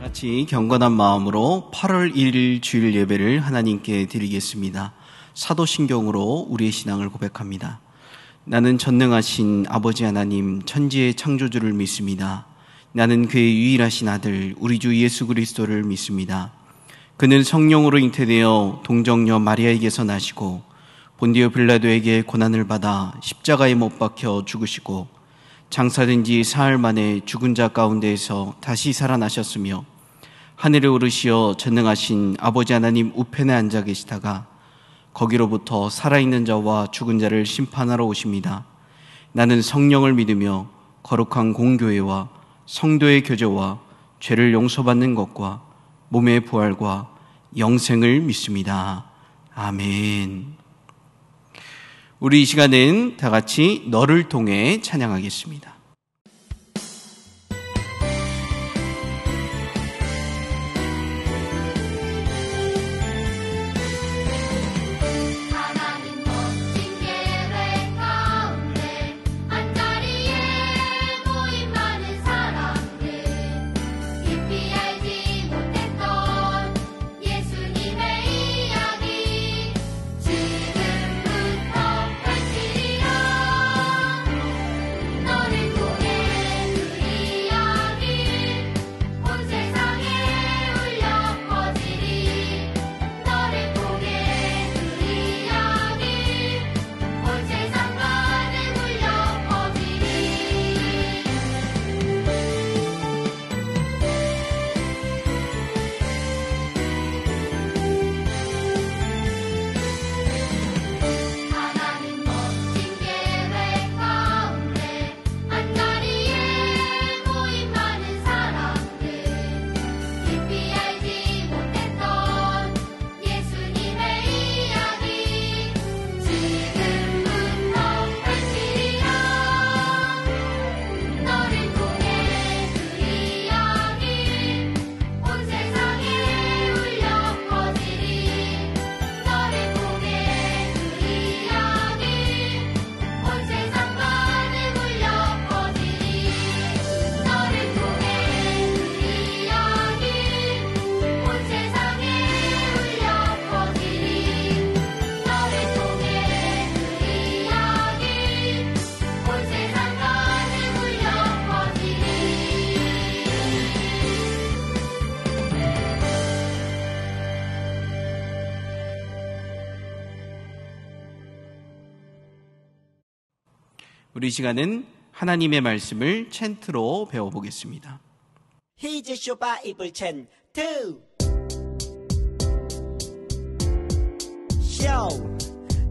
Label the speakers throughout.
Speaker 1: 같이 경건한 마음으로 8월 1일 주일 예배를 하나님께 드리겠습니다. 사도신경으로 우리의 신앙을 고백합니다. 나는 전능하신 아버지 하나님 천지의 창조주를 믿습니다. 나는 그의 유일하신 아들 우리 주 예수 그리스도를 믿습니다. 그는 성령으로 잉태되어 동정녀 마리아에게서 나시고 본디오 빌라도에게 고난을 받아 십자가에 못 박혀 죽으시고 장사된 지 사흘 만에 죽은 자 가운데에서 다시 살아나셨으며 하늘에 오르시어 전능하신 아버지 하나님 우편에 앉아 계시다가 거기로부터 살아있는 자와 죽은 자를 심판하러 오십니다. 나는 성령을 믿으며 거룩한 공교회와 성도의 교제와 죄를 용서받는 것과 몸의 부활과 영생을 믿습니다. 아멘. 우리 이 시간은 다 같이 너를 통해 찬양하겠습니다. 우리 시간은 하나님의 말씀을 챈트로 배워보겠습니다.
Speaker 2: Here's your Bible chant 2. Show.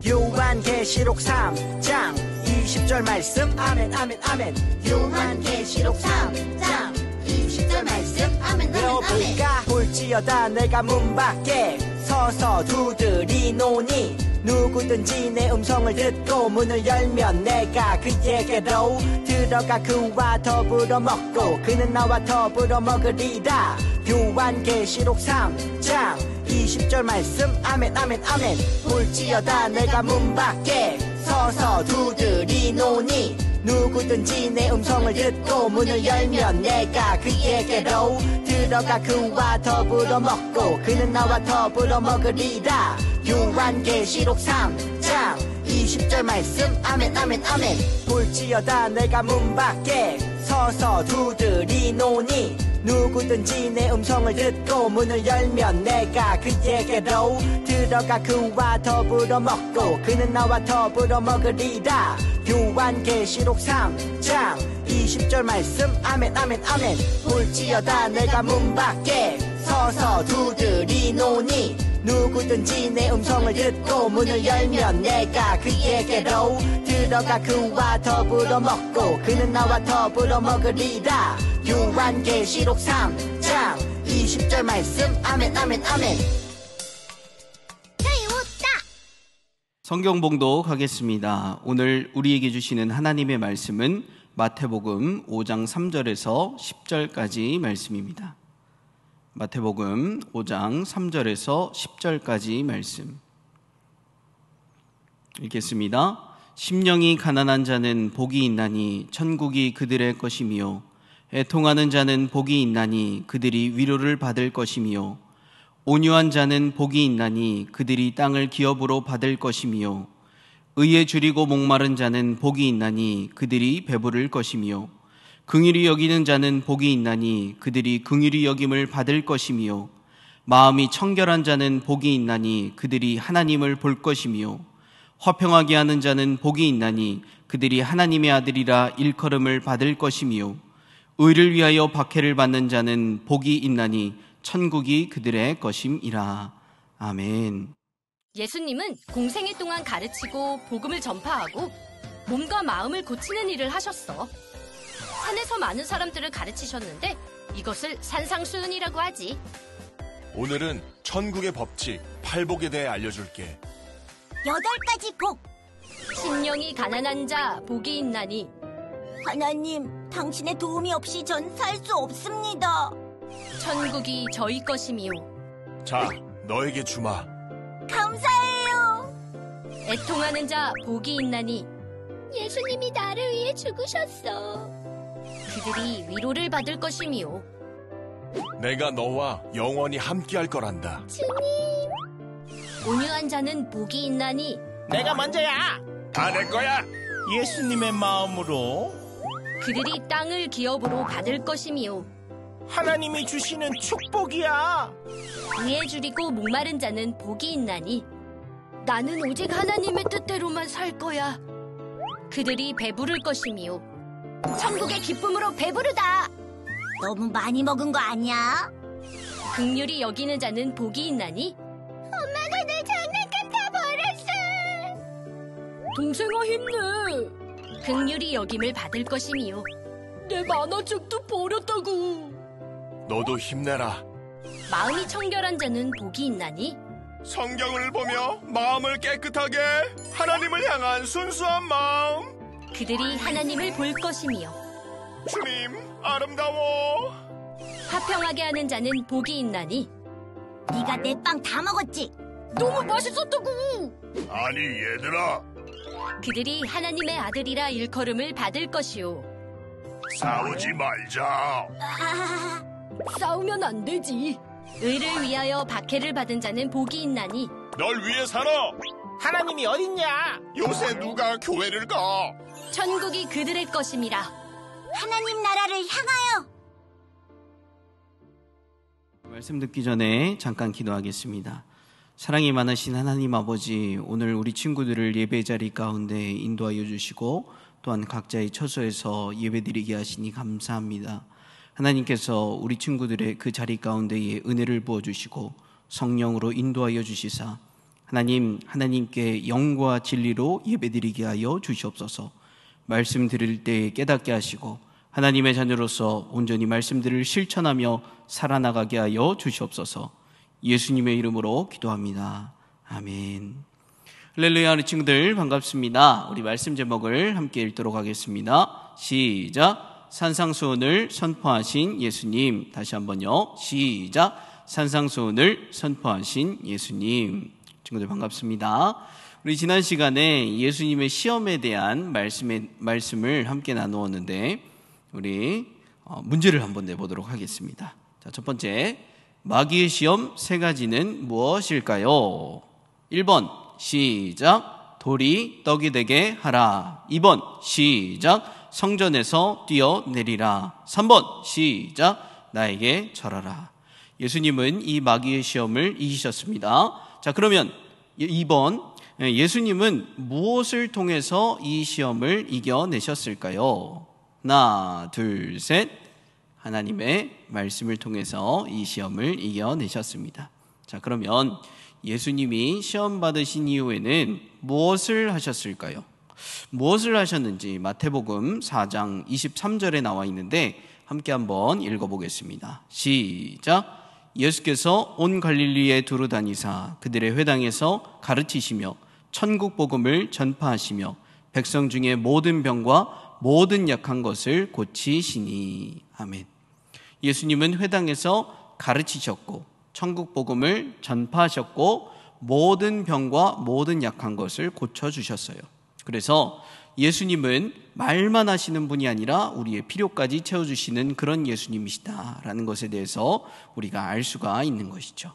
Speaker 2: 요한계시록 3장 20절 말씀 아멘 아멘 아멘.
Speaker 3: 요한계시록 3장 20절 말씀 아멘 아멘 아멘.
Speaker 2: 여보가 볼지어다 내가 문 밖에 서서 두드리노니 누구든지 내 음성을 듣고 문을 열면 내가 그에게로 들어가 그와 더불어 먹고 그는 나와 더불어 먹으리라. 요한계시록 3장 20절 말씀 아멘 아멘 아멘. 볼지어다 내가 문 밖에 서서 두드리노니 누구든지 내 음성을 듣고 문을 열면 내가 그에게로 들어가 그와 더불어 먹고 그는 나와 더불어 먹으리라. 요한계시록 3장 20절 말씀 아멘 아멘 아멘. 볼지어다 내가 문 밖에 서서 두드리노니 누구든지 내 음성을 듣고 문을 열면 내가 그에게로 들어가 그와 더불어 먹고 그는 나와 더불어 먹으리라. 요한계시록 3장 20절 말씀 아멘 아멘 아멘. 볼지어다 내가 문 밖에 서서 두드리노니 누구든지 내 음성을 듣고 문을 열면 내가 그에게로 들어가 그와 더불어 먹고 그는 나와 더불어 먹으리라. 요한계시록 3장 20절 말씀 아멘 아멘 아멘.
Speaker 1: 성경 봉독하겠습니다. 오늘 우리에게 주시는 하나님의 말씀은 마태복음 5장 3절에서 10절까지 말씀입니다. 마태복음 5장 3절에서 10절까지 말씀 읽겠습니다. 심령이 가난한 자는 복이 있나니 천국이 그들의 것이며 애통하는 자는 복이 있나니 그들이 위로를 받을 것이며 온유한 자는 복이 있나니 그들이 땅을 기업으로 받을 것이며 의에 줄이고 목마른 자는 복이 있나니 그들이 배부를 것이며 긍휼히 여기는 자는 복이 있나니 그들이 긍휼히 여김을 받을 것이며 마음이 청결한 자는 복이 있나니 그들이 하나님을 볼 것이며 화평하게 하는 자는 복이 있나니 그들이 하나님의 아들이라 일컬음을 받을 것이며 의를 위하여 박해를 받는 자는 복이 있나니 천국이 그들의 것임이라. 아멘.
Speaker 4: 예수님은 공생애 동안 가르치고 복음을 전파하고 몸과 마음을 고치는 일을 하셨어. 산에서 많은 사람들을 가르치셨는데 이것을 산상수훈이라고 하지.
Speaker 5: 오늘은 천국의 법칙, 팔복에 대해 알려줄게.
Speaker 3: 8가지 복.
Speaker 4: 심령이 가난한 자 복이 있나니
Speaker 3: 하나님, 당신의 도움이 없이 전 살 수 없습니다.
Speaker 4: 천국이 저희 것이미요.
Speaker 5: 자, 너에게 주마.
Speaker 3: 감사해요.
Speaker 4: 애통하는 자 복이 있나니
Speaker 3: 예수님이 나를 위해 죽으셨어.
Speaker 4: 그들이 위로를 받을 것이미요.
Speaker 5: 내가 너와 영원히 함께할 거란다.
Speaker 4: 온유한 자는 복이 있나니
Speaker 6: 내가 먼저야.
Speaker 5: 다 내 거야.
Speaker 6: 예수님의 마음으로
Speaker 4: 그들이 땅을 기업으로 받을 것이미요.
Speaker 6: 하나님이 주시는 축복이야.
Speaker 4: 의에 줄이고 목마른 자는 복이 있나니 나는 오직 하나님의 뜻대로만 살 거야. 그들이 배부를 것이미요. 천국의 기쁨으로 배부르다.
Speaker 3: 너무 많이 먹은 거 아니야?
Speaker 4: 긍휼히 여기는 자는 복이 있나니
Speaker 3: 엄마가 내 장난감 다 버렸어.
Speaker 4: 동생아 힘내. 긍휼히 여김을 받을 것이미요. 내 만화책도 버렸다고.
Speaker 5: 너도 힘내라.
Speaker 4: 마음이 청결한 자는 복이 있나니
Speaker 5: 성경을 보며 마음을 깨끗하게 하나님을 향한 순수한 마음.
Speaker 4: 그들이 하나님을 볼 것이미요.
Speaker 5: 주님, 아름다워.
Speaker 4: 화평하게 하는 자는 복이 있나니
Speaker 3: 네가 내 빵 다 먹었지?
Speaker 4: 너무 맛있었다고.
Speaker 5: 아니, 얘들아.
Speaker 4: 그들이 하나님의 아들이라 일컬음을 받을 것이요.
Speaker 5: 싸우지 말자.
Speaker 4: 싸우면 안 되지. 의를 위하여 박해를 받은 자는 복이 있나니
Speaker 5: 널 위해 살아.
Speaker 6: 하나님이 어딨냐?
Speaker 5: 요새 누가 교회를 가?
Speaker 4: 천국이 그들의 것임이라.
Speaker 3: 하나님 나라를 향하여.
Speaker 1: 말씀 듣기 전에 잠깐 기도하겠습니다. 사랑이 많으신 하나님 아버지, 오늘 우리 친구들을 예배 자리 가운데 인도하여 주시고 또한 각자의 처소에서 예배드리게 하시니 감사합니다. 하나님께서 우리 친구들의 그 자리 가운데에 은혜를 부어주시고 성령으로 인도하여 주시사 하나님께 영과 진리로 예배드리게 하여 주시옵소서. 말씀 들을 때 깨닫게 하시고 하나님의 자녀로서 온전히 말씀들을 실천하며 살아나가게 하여 주시옵소서. 예수님의 이름으로 기도합니다. 아멘. 할렐루야. 우리 친구들 반갑습니다. 우리 말씀 제목을 함께 읽도록 하겠습니다. 시작. 산상수훈을 선포하신 예수님. 다시 한번요. 시작. 산상수훈을 선포하신 예수님. 친구들 반갑습니다. 우리 지난 시간에 예수님의 시험에 대한 말씀을 함께 나누었는데 우리 문제를 한번 내보도록 하겠습니다. 자, 첫 번째, 마귀의 시험 3가지는 무엇일까요? 1번 시작. 돌이 떡이 되게 하라. 2번 시작. 성전에서 뛰어내리라. 3번 시작. 나에게 절하라. 예수님은 이 마귀의 시험을 이기셨습니다. 자, 그러면 2번, 예수님은 무엇을 통해서 이 시험을 이겨내셨을까요? 하나, 둘, 셋. 하나님의 말씀을 통해서 이 시험을 이겨내셨습니다. 자, 그러면 예수님이 시험 받으신 이후에는 무엇을 하셨을까요? 무엇을 하셨는지 마태복음 4장 23절에 나와 있는데 함께 한번 읽어보겠습니다. 시작. 예수께서 온 갈릴리에 두루 다니사 그들의 회당에서 가르치시며 천국 복음을 전파하시며 백성 중에 모든 병과 모든 약한 것을 고치시니. 아멘. 예수님은 회당에서 가르치셨고 천국 복음을 전파하셨고 모든 병과 모든 약한 것을 고쳐주셨어요. 그래서 예수님은 말만 하시는 분이 아니라 우리의 필요까지 채워주시는 그런 예수님이시다라는 것에 대해서 우리가 알 수가 있는 것이죠.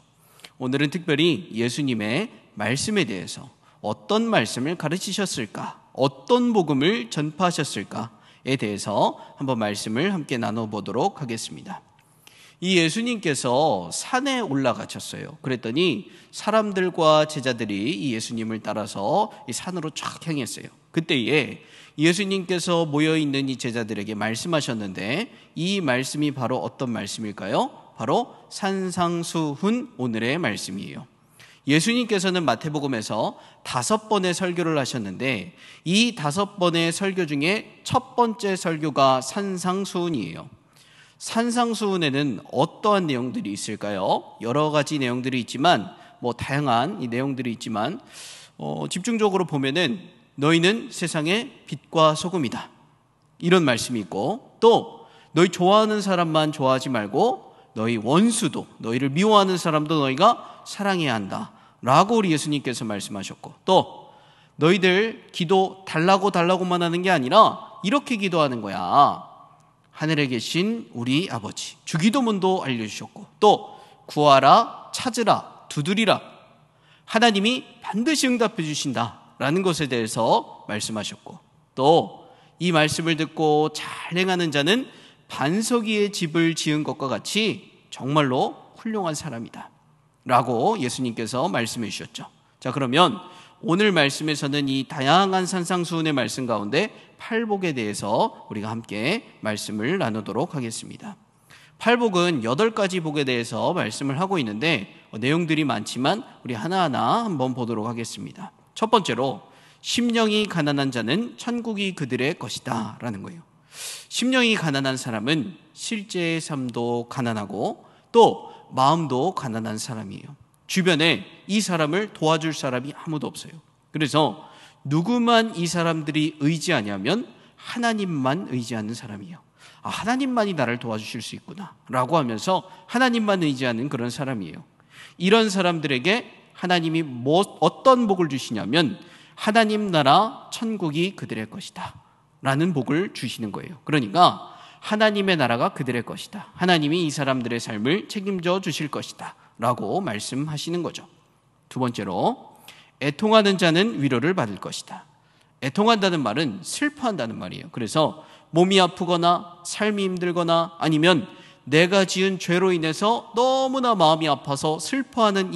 Speaker 1: 오늘은 특별히 예수님의 말씀에 대해서 어떤 말씀을 가르치셨을까, 어떤 복음을 전파하셨을까에 대해서 한번 말씀을 함께 나눠보도록 하겠습니다. 이 예수님께서 산에 올라가셨어요. 그랬더니 사람들과 제자들이 이 예수님을 따라서 이 산으로 쫙 향했어요. 그때에 예수님께서 모여있는 이 제자들에게 말씀하셨는데, 이 말씀이 바로 어떤 말씀일까요? 바로 산상수훈 오늘의 말씀이에요. 예수님께서는 마태복음에서 5번의 설교를 하셨는데, 이 5번의 설교 중에 첫 번째 설교가 산상수훈이에요. 산상수훈에는 어떠한 내용들이 있을까요? 여러 가지 내용들이 있지만, 다양한 이 내용들이 있지만, 집중적으로 보면은 너희는 세상의 빛과 소금이다, 이런 말씀이 있고, 또 너희 좋아하는 사람만 좋아하지 말고 너희 원수도, 너희를 미워하는 사람도 너희가 사랑해야 한다 라고 우리 예수님께서 말씀하셨고, 또 너희들 기도 달라고만 하는 게 아니라 이렇게 기도하는 거야. 하늘에 계신 우리 아버지, 주기도문도 알려주셨고, 또 구하라, 찾으라, 두드리라, 하나님이 반드시 응답해 주신다라는 것에 대해서 말씀하셨고, 또 이 말씀을 듣고 잘 행하는 자는 반석 위에 집을 지은 것과 같이 정말로 훌륭한 사람이다 라고 예수님께서 말씀해 주셨죠. 자, 그러면 오늘 말씀에서는 이 다양한 산상수훈의 말씀 가운데 팔복에 대해서 우리가 함께 말씀을 나누도록 하겠습니다. 팔복은 8가지 복에 대해서 말씀을 하고 있는데 내용들이 많지만 우리 하나하나 한번 보도록 하겠습니다. 첫 번째로, 심령이 가난한 자는 천국이 그들의 것이다 라는 거예요. 심령이 가난한 사람은 실제의 삶도 가난하고 또 마음도 가난한 사람이에요. 주변에 이 사람을 도와줄 사람이 아무도 없어요. 그래서 누구만 이 사람들이 의지하냐면 하나님만 의지하는 사람이에요. 하나님만이 나를 도와주실 수 있구나 라고 하면서 하나님만 의지하는 그런 사람이에요. 이런 사람들에게 하나님이 어떤 복을 주시냐면, 하나님 나라 천국이 그들의 것이다 라는 복을 주시는 거예요. 그러니까 하나님의 나라가 그들의 것이다, 하나님이 이 사람들의 삶을 책임져 주실 것이다 라고 말씀하시는 거죠. 두 번째로, 애통하는 자는 위로를 받을 것이다. 애통한다는 말은 슬퍼한다는 말이에요. 그래서 몸이 아프거나 삶이 힘들거나 아니면 내가 지은 죄로 인해서 너무나 마음이 아파서 슬퍼하는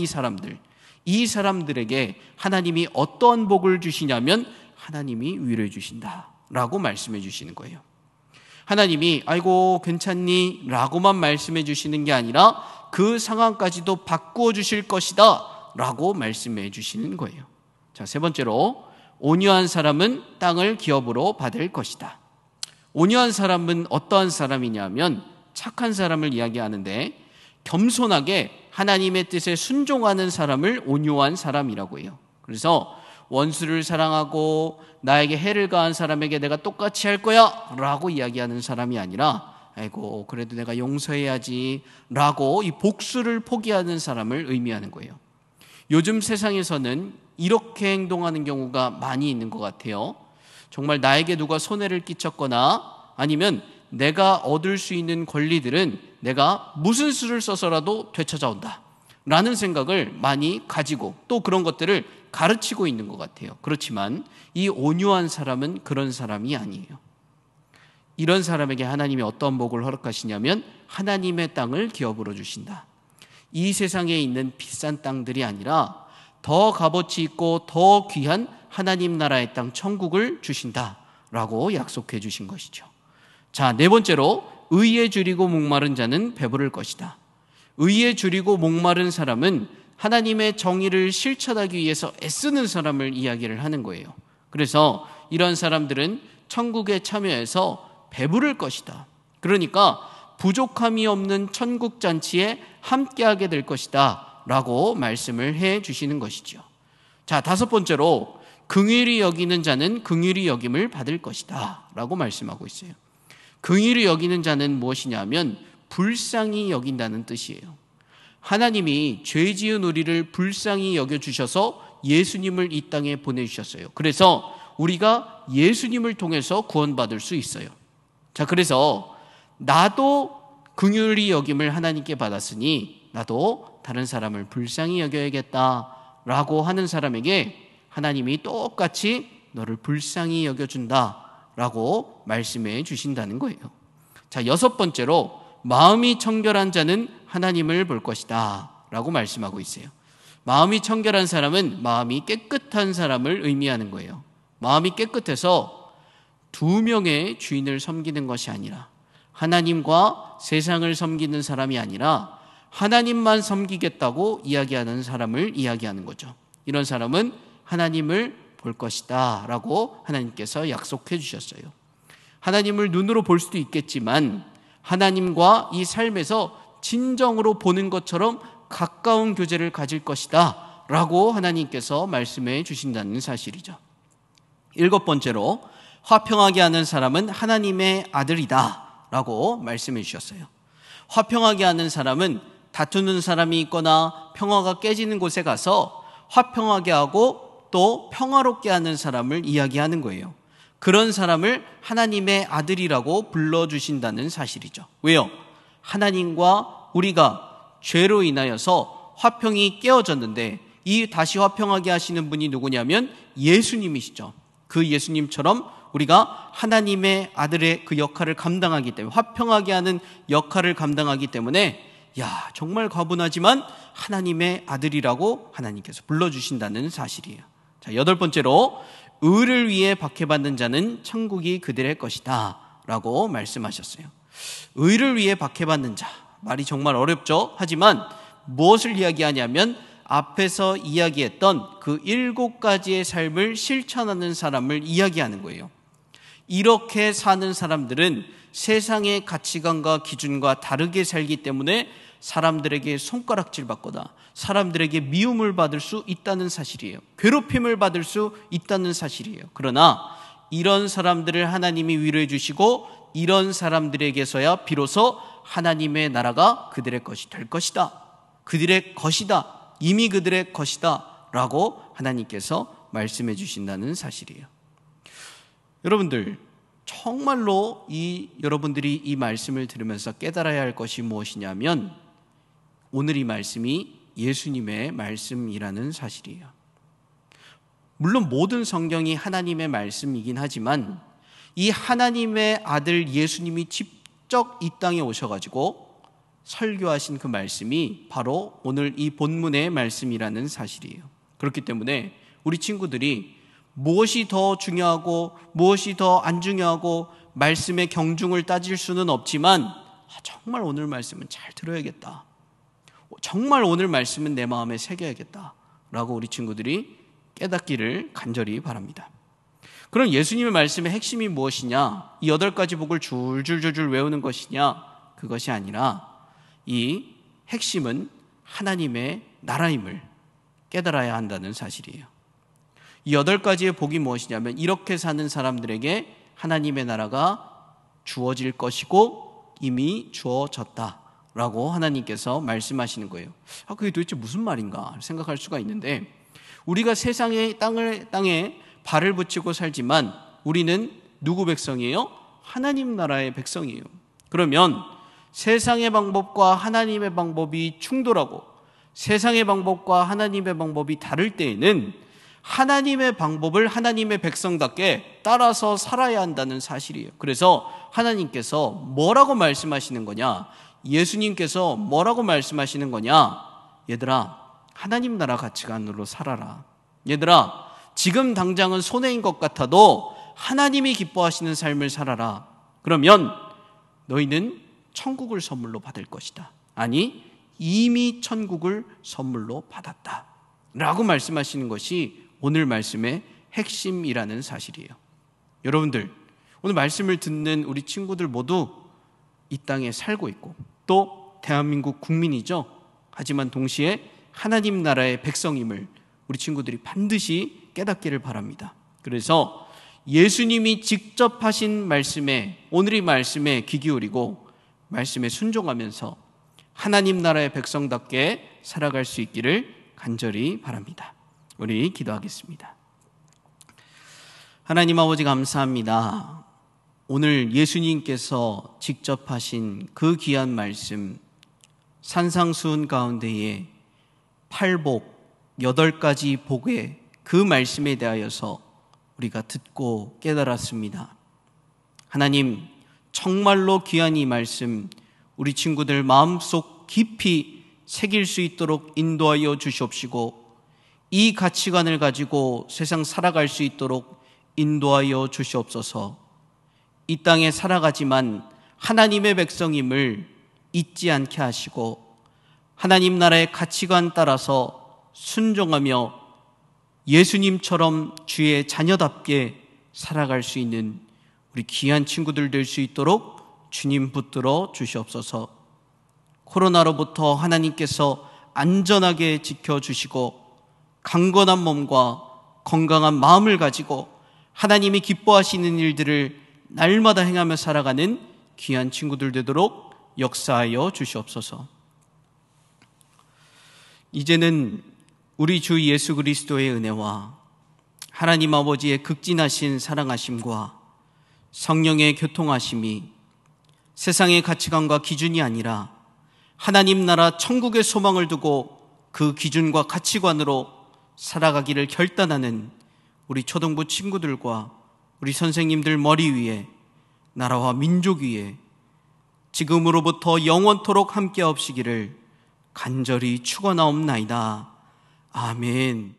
Speaker 1: 이 사람들에게 하나님이 어떠한 복을 주시냐면 하나님이 위로해 주신다 라고 말씀해 주시는 거예요. 하나님이 아이고 괜찮니? 라고만 말씀해 주시는 게 아니라 그 상황까지도 바꾸어 주실 것이다 라고 말씀해 주시는 거예요. 자, 세 번째로, 온유한 사람은 땅을 기업으로 받을 것이다. 온유한 사람은 어떠한 사람이냐면 착한 사람을 이야기하는데, 겸손하게 하나님의 뜻에 순종하는 사람을 온유한 사람이라고 해요. 그래서 원수를 사랑하고 나에게 해를 가한 사람에게 내가 똑같이 할 거야 라고 이야기하는 사람이 아니라, 아이고 그래도 내가 용서해야지 라고 이 복수를 포기하는 사람을 의미하는 거예요. 요즘 세상에서는 이렇게 행동하는 경우가 많이 있는 것 같아요. 정말 나에게 누가 손해를 끼쳤거나 아니면 내가 얻을 수 있는 권리들은 내가 무슨 수를 써서라도 되찾아온다 라는 생각을 많이 가지고 또 그런 것들을 가르치고 있는 것 같아요. 그렇지만 이 온유한 사람은 그런 사람이 아니에요. 이런 사람에게 하나님이 어떤 복을 허락하시냐면 하나님의 땅을 기업으로 주신다. 이 세상에 있는 비싼 땅들이 아니라 더 값어치 있고 더 귀한 하나님 나라의 땅 천국을 주신다라고 약속해 주신 것이죠. 자, 네 번째로, 의에 줄이고 목마른 자는 배부를 것이다. 의에 줄이고 목마른 사람은 하나님의 정의를 실천하기 위해서 애쓰는 사람을 이야기를 하는 거예요. 그래서 이런 사람들은 천국에 참여해서 배부를 것이다. 그러니까 부족함이 없는 천국 잔치에 함께하게 될 것이다 라고 말씀을 해 주시는 것이죠. 자, 다섯 번째로, 긍휼히 여기는 자는 긍휼히 여김을 받을 것이다 라고 말씀하고 있어요. 긍휼히 여기는 자는 무엇이냐면 불쌍히 여긴다는 뜻이에요. 하나님이 죄 지은 우리를 불쌍히 여겨주셔서 예수님을 이 땅에 보내주셨어요. 그래서 우리가 예수님을 통해서 구원받을 수 있어요. 자, 그래서 나도 긍휼히 여김을 하나님께 받았으니 나도 다른 사람을 불쌍히 여겨야겠다라고 하는 사람에게 하나님이 똑같이 너를 불쌍히 여겨준다라고 말씀해 주신다는 거예요. 자, 6번째로 마음이 청결한 자는 하나님을 볼 것이다 라고 말씀하고 있어요. 마음이 청결한 사람은 마음이 깨끗한 사람을 의미하는 거예요. 마음이 깨끗해서 두 명의 주인을 섬기는 것이 아니라, 하나님과 세상을 섬기는 사람이 아니라 하나님만 섬기겠다고 이야기하는 사람을 이야기하는 거죠. 이런 사람은 하나님을 볼 것이다 라고 하나님께서 약속해 주셨어요. 하나님을 눈으로 볼 수도 있겠지만 하나님과 이 삶에서 진정으로 보는 것처럼 가까운 교제를 가질 것이다 라고 하나님께서 말씀해 주신다는 사실이죠. 7번째로 화평하게 하는 사람은 하나님의 아들이다 라고 말씀해 주셨어요. 화평하게 하는 사람은 다투는 사람이 있거나 평화가 깨지는 곳에 가서 화평하게 하고 또 평화롭게 하는 사람을 이야기하는 거예요. 그런 사람을 하나님의 아들이라고 불러주신다는 사실이죠. 왜요? 하나님과 우리가 죄로 인하여서 화평이 깨어졌는데 이 다시 화평하게 하시는 분이 누구냐면 예수님이시죠. 그 예수님처럼 우리가 하나님의 아들의 그 역할을 감당하기 때문에, 화평하게 하는 역할을 감당하기 때문에 정말 과분하지만 하나님의 아들이라고 하나님께서 불러주신다는 사실이에요. 자, 8번째로 의를 위해 박해받는 자는 천국이 그들의 것이다 라고 말씀하셨어요. 의를 위해 박해받는 자, 말이 정말 어렵죠. 하지만 무엇을 이야기하냐면 앞에서 이야기했던 그 7가지의 삶을 실천하는 사람을 이야기하는 거예요. 이렇게 사는 사람들은 세상의 가치관과 기준과 다르게 살기 때문에 사람들에게 손가락질 받거나 사람들에게 미움을 받을 수 있다는 사실이에요. 괴롭힘을 받을 수 있다는 사실이에요. 그러나 이런 사람들을 하나님이 위로해 주시고 이런 사람들에게서야 비로소 하나님의 나라가 그들의 것이 될 것이다, 그들의 것이다, 이미 그들의 것이다 라고 하나님께서 말씀해 주신다는 사실이에요. 여러분들, 정말로 여러분들이 이 말씀을 들으면서 깨달아야 할 것이 무엇이냐면 오늘 이 말씀이 예수님의 말씀이라는 사실이에요. 물론 모든 성경이 하나님의 말씀이긴 하지만 이 하나님의 아들 예수님이 직접 이 땅에 오셔가지고 설교하신 그 말씀이 바로 오늘 이 본문의 말씀이라는 사실이에요. 그렇기 때문에 우리 친구들이 무엇이 더 중요하고 무엇이 더 안 중요하고 말씀의 경중을 따질 수는 없지만 정말 오늘 말씀은 잘 들어야겠다, 정말 오늘 말씀은 내 마음에 새겨야겠다 라고 우리 친구들이 깨닫기를 간절히 바랍니다. 그럼 예수님의 말씀의 핵심이 무엇이냐? 이 8가지 복을 줄줄줄줄 외우는 것이냐? 그것이 아니라 이 핵심은 하나님의 나라임을 깨달아야 한다는 사실이에요. 이 8가지의 복이 무엇이냐면 이렇게 사는 사람들에게 하나님의 나라가 주어질 것이고 이미 주어졌다라고 하나님께서 말씀하시는 거예요. 그게 도대체 무슨 말인가 생각할 수가 있는데, 우리가 세상의 땅에 발을 붙이고 살지만 우리는 누구 백성이에요? 하나님 나라의 백성이에요. 그러면 세상의 방법과 하나님의 방법이 충돌하고 세상의 방법과 하나님의 방법이 다를 때에는 하나님의 방법을 하나님의 백성답게 따라서 살아야 한다는 사실이에요. 그래서 하나님께서 뭐라고 말씀하시는 거냐? 예수님께서 뭐라고 말씀하시는 거냐? 얘들아, 하나님 나라 가치관으로 살아라. 얘들아, 지금 당장은 손해인 것 같아도 하나님이 기뻐하시는 삶을 살아라. 그러면 너희는 천국을 선물로 받을 것이다. 아니, 이미 천국을 선물로 받았다 라고 말씀하시는 것이 오늘 말씀의 핵심이라는 사실이에요. 여러분들, 오늘 말씀을 듣는 우리 친구들 모두 이 땅에 살고 있고 또 대한민국 국민이죠. 하지만 동시에 하나님 나라의 백성임을 우리 친구들이 반드시 깨닫기를 바랍니다. 그래서 예수님이 직접 하신 말씀에, 오늘 이 말씀에 귀 기울이고 말씀에 순종하면서 하나님 나라의 백성답게 살아갈 수 있기를 간절히 바랍니다. 우리 기도하겠습니다. 하나님 아버지 감사합니다. 오늘 예수님께서 직접 하신 그 귀한 말씀, 산상수훈 가운데에 팔복, 8가지 복의 그 말씀에 대하여서 우리가 듣고 깨달았습니다. 하나님, 정말로 귀한 이 말씀 우리 친구들 마음속 깊이 새길 수 있도록 인도하여 주시옵시고, 이 가치관을 가지고 세상 살아갈 수 있도록 인도하여 주시옵소서. 이 땅에 살아가지만 하나님의 백성임을 잊지 않게 하시고, 하나님 나라의 가치관 따라서 순종하며 예수님처럼 주의 자녀답게 살아갈 수 있는 우리 귀한 친구들 될 수 있도록 주님 붙들어 주시옵소서. 코로나로부터 하나님께서 안전하게 지켜주시고, 강건한 몸과 건강한 마음을 가지고 하나님이 기뻐하시는 일들을 날마다 행하며 살아가는 귀한 친구들 되도록 역사하여 주시옵소서. 이제는 우리 주 예수 그리스도의 은혜와 하나님 아버지의 극진하신 사랑하심과 성령의 교통하심이 세상의 가치관과 기준이 아니라 하나님 나라 천국의 소망을 두고 그 기준과 가치관으로 살아가기를 결단하는 우리 초등부 친구들과 우리 선생님들 머리 위에, 나라와 민족 위에 지금으로부터 영원토록 함께 하옵시기를 간절히 축원하옵나이다. 아멘.